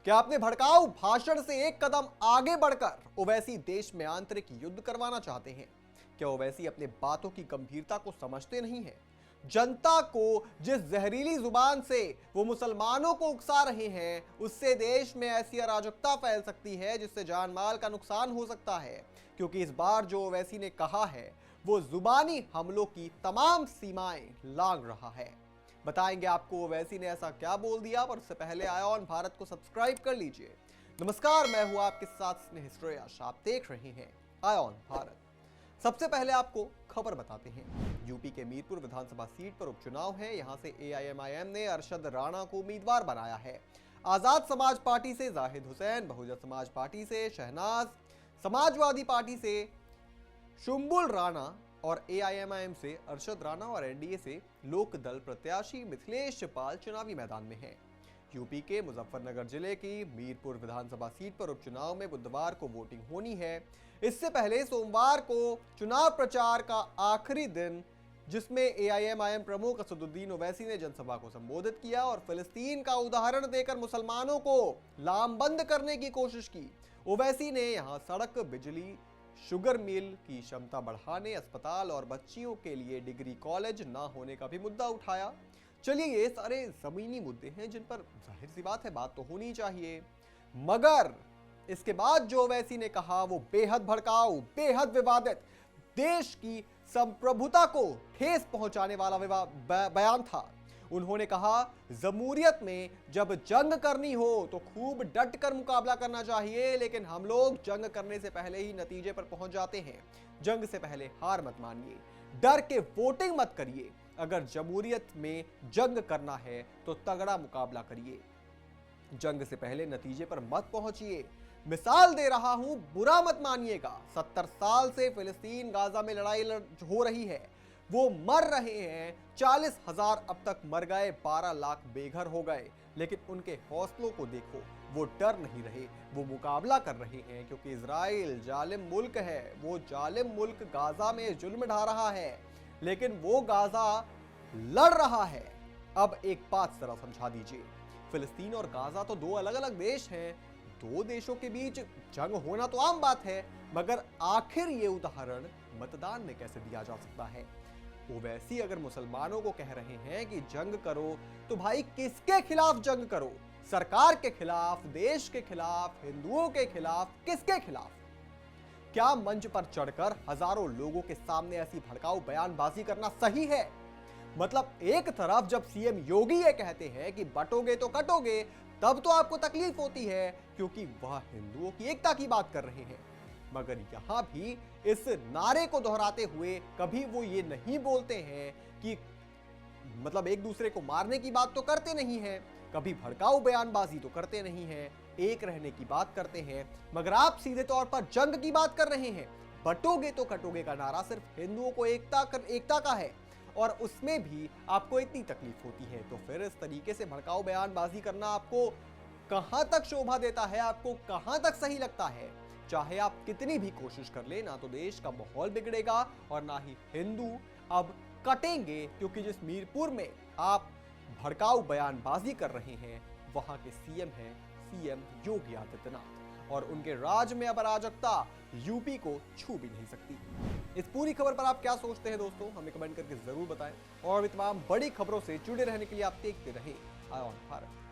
क्या अपने भड़काऊ भाषण से एक कदम आगे बढ़कर ओवैसी देश में आंतरिक युद्ध करवाना चाहते हैं? क्या ओवैसी अपने बातों की गंभीरता को समझते नहीं हैं? जनता को जिस जहरीली जुबान से वो मुसलमानों को उकसा रहे हैं, उससे देश में ऐसी अराजकता फैल सकती है जिससे जान माल का नुकसान हो सकता है। क्योंकि इस बार जो ओवैसी ने कहा है वो जुबानी हमलों की तमाम सीमाएं लांघ रहा है। बताएंगे आपको ओवैसी ने ऐसा क्या बोल दिया, पर उससे पहले आयोन भारत को सब्सक्राइब कर लीजिए। नमस्कार, मैं हूं आपके साथ स्नेह श्रेयस, आप देख रहे हैं आयोन भारत। सबसे पहले आपको खबर बताते हैं। यूपी के मीरपुर विधानसभा सीट पर उपचुनाव है। यहां से एआईएमआईएम ने अरशद राणा को उम्मीदवार बनाया है। आजाद समाज पार्टी से जाहिद हुसैन, बहुजन समाज पार्टी से शहनाज, समाजवादी पार्टी से शुम्बुल राणा और एआईएमआईएम से अरशद राणा और एनडीए से लोक दल प्रत्याशी मिथिलेश पाल चुनावी मैदान में हैं। यूपी के मुजफ्फरनगर जिले की मीरपुर विधानसभा सीट पर उपचुनाव में बुधवार को वोटिंग होनी है। इससे पहले सोमवार को चुनाव प्रचार का आखिरी दिन, जिसमें एआईएमआईएम प्रमुख असदुद्दीन ओवैसी ने जनसभा को संबोधित किया और फिलिस्तीन का उदाहरण देकर मुसलमानों को लामबंद करने की कोशिश की। ओवैसी ने यहां सड़क, बिजली, शुगर मिल की क्षमता बढ़ाने, अस्पताल और बच्चियों के लिए डिग्री कॉलेज ना होने का भी मुद्दा उठाया। चलिए, ये सारे जमीनी मुद्दे हैं जिन पर जाहिर सी बात है बात तो होनी चाहिए, मगर इसके बाद जो ओवैसी ने कहा वो बेहद भड़काऊ, बेहद विवादित, देश की संप्रभुता को ठेस पहुंचाने वाला बयान था। उन्होंने कहा, जमहूरियत में जब जंग करनी हो तो खूब डट कर मुकाबला करना चाहिए, लेकिन हम लोग जंग करने से पहले ही नतीजे पर पहुंच जाते हैं। जंग से पहले हार मत मानिए, डर के वोटिंग मत करिए। अगर जमहूरियत में जंग करना है तो तगड़ा मुकाबला करिए, जंग से पहले नतीजे पर मत पहुंचिए। मिसाल दे रहा हूं, बुरा मत मानिएगा। 70 साल से फिलिस्तीन गाजा में लड़ाई हो रही है, वो मर रहे हैं। 40,000 अब तक मर गए, 12 लाख बेघर हो गए, लेकिन उनके हौसलों को देखो, वो डर नहीं रहे, वो मुकाबला कर रहे हैं। क्योंकि इजराइल जालिम मुल्क है, वो जालिम मुल्क गाजा में जुल्म ढा रहा है, लेकिन वो गाजा लड़ रहा है। अब एक बात जरा समझा दीजिए, फिलिस्तीन और गाजा तो दो अलग अलग देश हैं। दो देशों के बीच जंग होना तो आम बात है, मगर आखिर ये उदाहरण मतदान में कैसे दिया जा सकता है? ओवैसी अगर मुसलमानों को कह रहे हैं कि जंग करो, तो भाई किसके खिलाफ जंग करो? सरकार के खिलाफ, देश के खिलाफ, हिंदुओं के खिलाफ, किसके खिलाफ? क्या मंच पर चढ़कर हजारों लोगों के सामने ऐसी भड़काऊ बयानबाजी करना सही है? मतलब एक तरफ जब सीएम योगी ये कहते हैं कि बटोगे तो कटोगे, तब तो आपको तकलीफ होती है क्योंकि वह हिंदुओं की एकता की बात कर रहे हैं, मगर यहां भी इस नारे को दोहराते हुए कभी वो ये नहीं बोलते हैं कि मतलब एक दूसरे को मारने की बात तो करते नहीं हैं, कभी भड़काऊ बयानबाजी तो करते नहीं हैं, एक रहने की बात करते हैं, मगर आप सीधे तौर पर जंग की बात कर रहे हैं। बटोगे तो कटोगे का नारा सिर्फ हिंदुओं को एकता का है, और उसमें भी आपको इतनी तकलीफ होती है, तो फिर इस तरीके से भड़काऊ बयानबाजी करना आपको कहां तक शोभा देता है, आपको कहां तक सही लगता है? चाहे आप कितनी भी कोशिश कर ले, ना तो देश का माहौल बिगड़ेगा और ना ही हिंदू अब कटेंगे। क्योंकि जिस मीरपुर में आप भड़काऊ बयानबाजी कर रहे हैं, वहां के सीएम हैं सीएम योगी आदित्यनाथ, और उनके राज में अब अराजकता यूपी को छू भी नहीं सकती। इस पूरी खबर पर आप क्या सोचते हैं दोस्तों, हमें कमेंट करके जरूर बताएं, और भी तमाम बड़ी खबरों से जुड़े रहने के लिए आप देखते रहें आयोन भारत।